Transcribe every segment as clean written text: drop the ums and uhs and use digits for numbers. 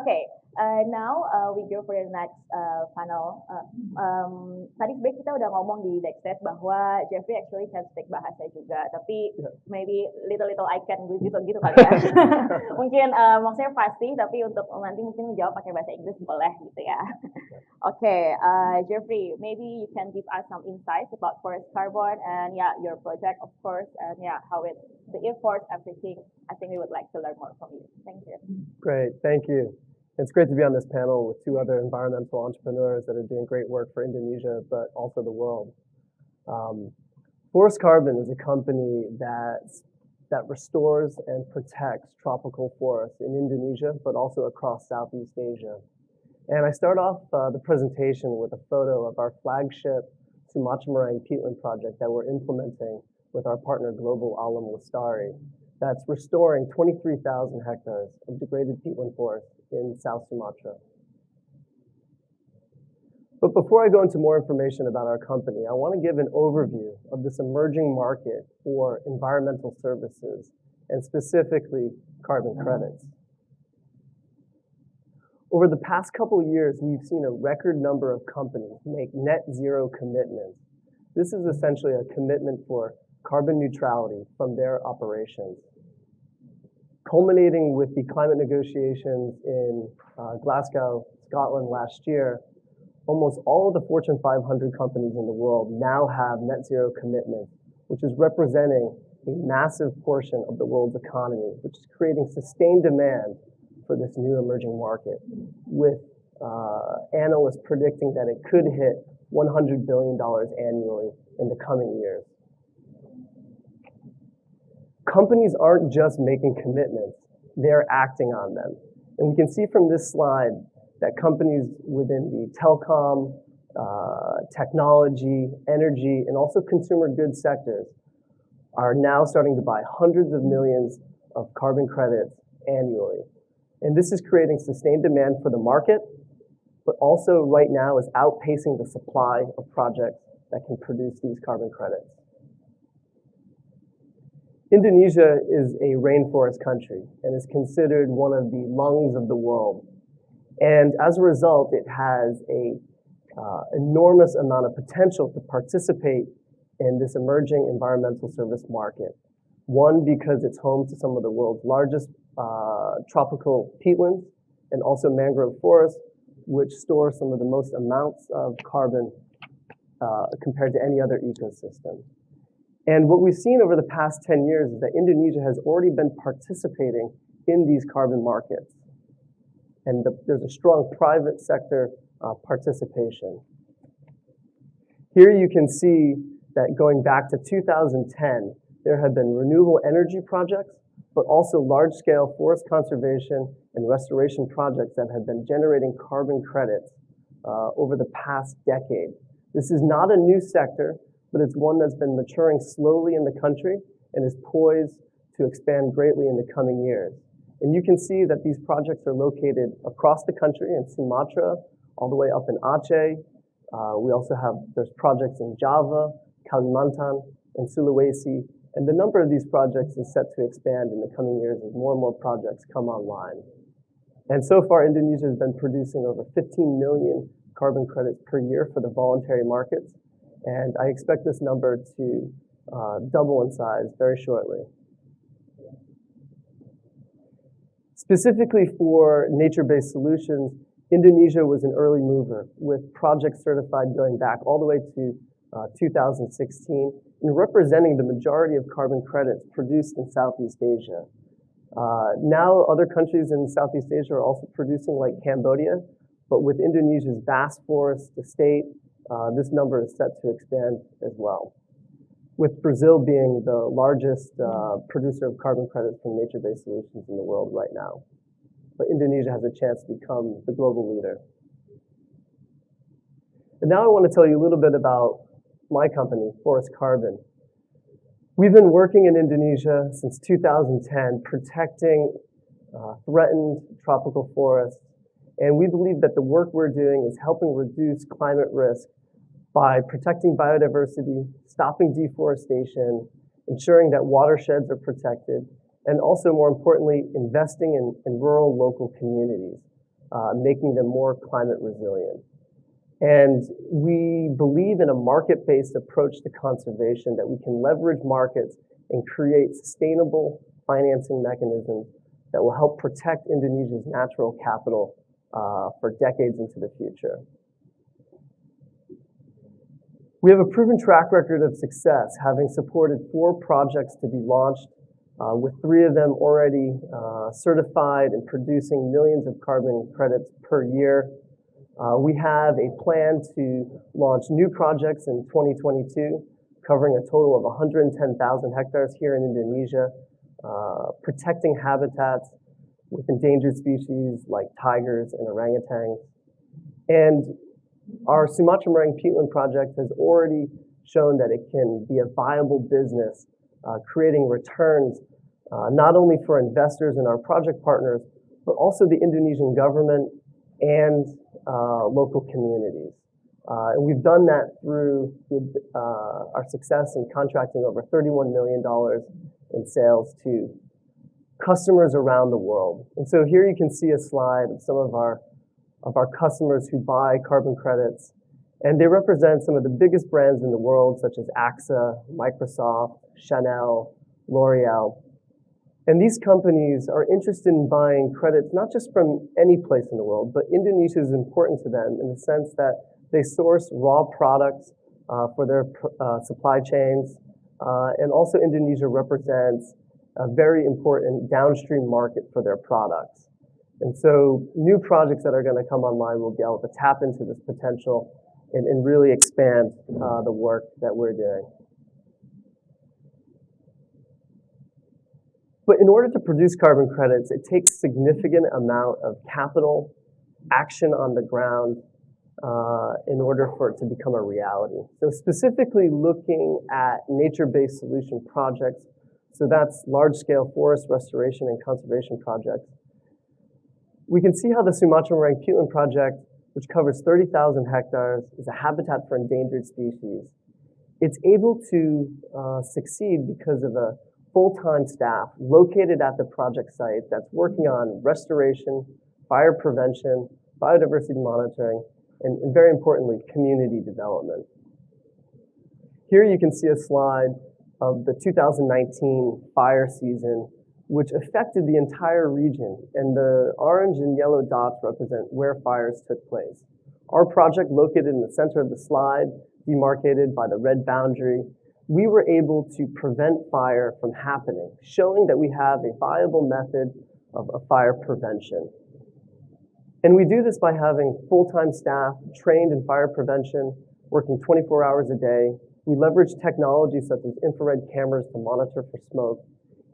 Okay, now we go for the next panel. Tadi sebenarnya kita udah ngomong di backstage bahwa Jerffrey actually can speak bahasa juga, tapi maybe little I can gitu kali ya. Mungkin maksudnya pasti, tapi untuk nanti mungkin menjawab pakai bahasa Inggris boleh gitu ya. Okay, Jerffrey, maybe you can give us some insights about forest carbon and your project, of course, and how the efforts, everything. I think we would like to learn more from you. Thank you. Great, thank you. It's great to be on this panel with two other environmental entrepreneurs that are doing great work for Indonesia, but also the world. Forest Carbon is a company that restores and protects tropical forests in Indonesia, but also across Southeast Asia. And I start off the presentation with a photo of our flagship Sumatera peatland project that we're implementing with our partner Global Alam Lestari. That's restoring 23,000 hectares of degraded peatland forest in South Sumatra. But before I go into more information about our company, I want to give an overview of this emerging market for environmental services, and specifically carbon credits. Over the past couple of years, we've seen a record number of companies make net zero commitments. This is essentially a commitment for carbon neutrality from their operations. Culminating with the climate negotiations in Glasgow, Scotland last year, almost all of the Fortune 500 companies in the world now have net zero commitments, which is representing a massive portion of the world's economy, which is creating sustained demand for this new emerging market, with analysts predicting that it could hit $100 billion annually in the coming years. Companies aren't just making commitments, they're acting on them. And we can see from this slide that companies within the telecom, technology, energy, and also consumer goods sectors are now starting to buy hundreds of millions of carbon credits annually. And this is creating sustained demand for the market, but also right now is outpacing the supply of projects that can produce these carbon credits. Indonesia is a rainforest country and is considered one of the lungs of the world. And as a result, it has an enormous amount of potential to participate in this emerging environmental service market. One, because it's home to some of the world's largest tropical peatlands and also mangrove forests, which store some of the most amounts of carbon compared to any other ecosystem. And what we've seen over the past 10 years is that Indonesia has already been participating in these carbon markets. And there's a strong private sector participation. Here you can see that going back to 2010, there have been renewable energy projects, but also large-scale forest conservation and restoration projects that have been generating carbon credits over the past decade. This is not a new sector, but it's one that's been maturing slowly in the country and is poised to expand greatly in the coming years. And you can see that these projects are located across the country in Sumatra, all the way up in Aceh. We also have, there's projects in Java, Kalimantan, and Sulawesi. And the number of these projects is set to expand in the coming years as more and more projects come online. And so far, Indonesia has been producing over 15 million carbon credits per year for the voluntary markets. And I expect this number to double in size very shortly. Specifically for nature-based solutions, Indonesia was an early mover with projects certified going back all the way to 2016 and representing the majority of carbon credits produced in Southeast Asia. Now other countries in Southeast Asia are also producing, like Cambodia, but with Indonesia's vast forest estate, this number is set to expand as well, with Brazil being the largest producer of carbon credits from nature-based solutions in the world right now. But Indonesia has a chance to become the global leader. And now I want to tell you a little bit about my company, Forest Carbon. We've been working in Indonesia since 2010, protecting threatened tropical forests. And we believe that the work we're doing is helping reduce climate risk by protecting biodiversity, stopping deforestation, ensuring that watersheds are protected, and also, more importantly, investing in rural local communities. making them more climate resilient. And we believe in a market-based approach to conservation, that we can leverage markets and create sustainable financing mechanisms that will help protect Indonesia's natural capital for decades into the future. We have a proven track record of success, having supported 4 projects to be launched, with 3 of them already certified and producing millions of carbon credits per year. We have a plan to launch new projects in 2022, covering a total of 110,000 hectares here in Indonesia, protecting habitats with endangered species like tigers and orangutans. And our Sumatra Meringue peatland project has already shown that it can be a viable business, creating returns not only for investors and our project partners, but also the Indonesian government and local communities. And we've done that through our success in contracting over $31 million in sales to customers around the world. And so here you can see a slide of some of our customers who buy carbon credits, and they represent some of the biggest brands in the world, such as AXA, Microsoft, Chanel, L'Oreal. And these companies are interested in buying credits not just from any place in the world, but Indonesia is important to them in the sense that they source raw products for their supply chains. And also Indonesia represents a very important downstream market for their products. And so new projects that are going to come online will be able to tap into this potential and really expand the work that we're doing. But in order to produce carbon credits, it takes significant amount of capital, action on the ground, in order for it to become a reality. So specifically looking at nature-based solution projects, so that's large-scale forest restoration and conservation projects. We can see how the Sumatra Meringue peatland project, which covers 30,000 hectares, is a habitat for endangered species. It's able to succeed because of a full-time staff located at the project site that's working on restoration, fire prevention, biodiversity monitoring, and very importantly, community development. Here you can see a slide of the 2019 fire season, which affected the entire region, and the orange and yellow dots represent where fires took place. Our project, located in the center of the slide, demarcated by the red boundary, we were able to prevent fire from happening, showing that we have a viable method of fire prevention. And we do this by having full-time staff trained in fire prevention, working 24 hours a day. We leverage technology such as infrared cameras to monitor for smoke.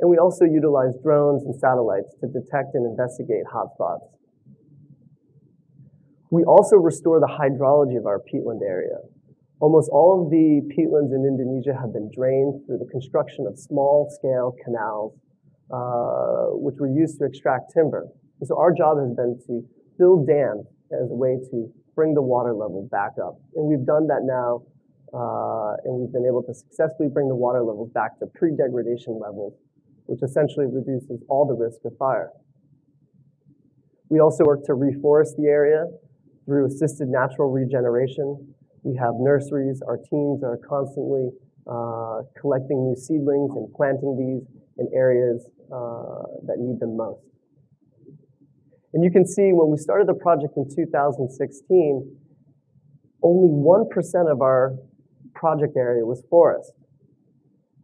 And we also utilize drones and satellites to detect and investigate hotspots. We also restore the hydrology of our peatland area. Almost all of the peatlands in Indonesia have been drained through the construction of small-scale canals, which were used to extract timber. And so our job has been to build dams as a way to bring the water level back up. And we've done that now, and we've been able to successfully bring the water levels back to pre-degradation levels, which essentially reduces all the risk of fire. We also work to reforest the area through assisted natural regeneration. We have nurseries. Our teams are constantly collecting new seedlings and planting these in areas that need them most. And you can see when we started the project in 2016, only 1% of our project area was forest.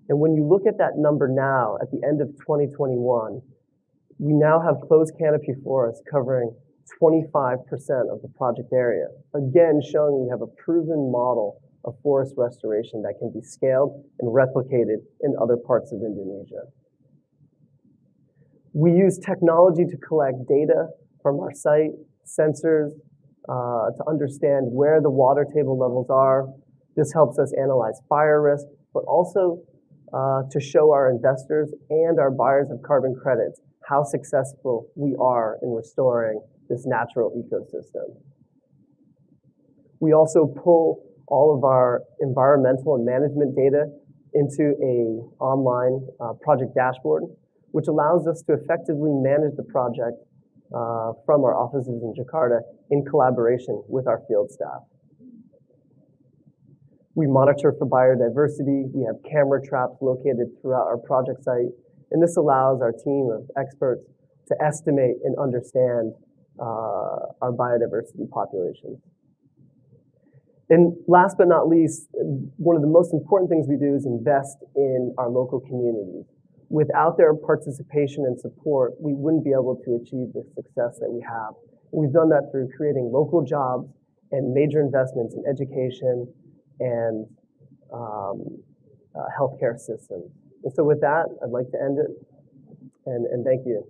And when you look at that number now, at the end of 2021, we now have closed canopy forests covering 25% of the project area. Again, showing we have a proven model of forest restoration that can be scaled and replicated in other parts of Indonesia. We use technology to collect data from our site, sensors, to understand where the water table levels are. This helps us analyze fire risk, but also to show our investors and our buyers of carbon credits how successful we are in restoring this natural ecosystem. We also pull all of our environmental and management data into an online project dashboard, which allows us to effectively manage the project from our offices in Jakarta in collaboration with our field staff. We monitor for biodiversity. We have camera traps located throughout our project site, and this allows our team of experts to estimate and understand our biodiversity populations. And last but not least, one of the most important things we do is invest in our local communities. Without their participation and support, we wouldn't be able to achieve the success that we have. We've done that through creating local jobs and major investments in education and healthcare systems. And so with that, I'd like to end it, and thank you.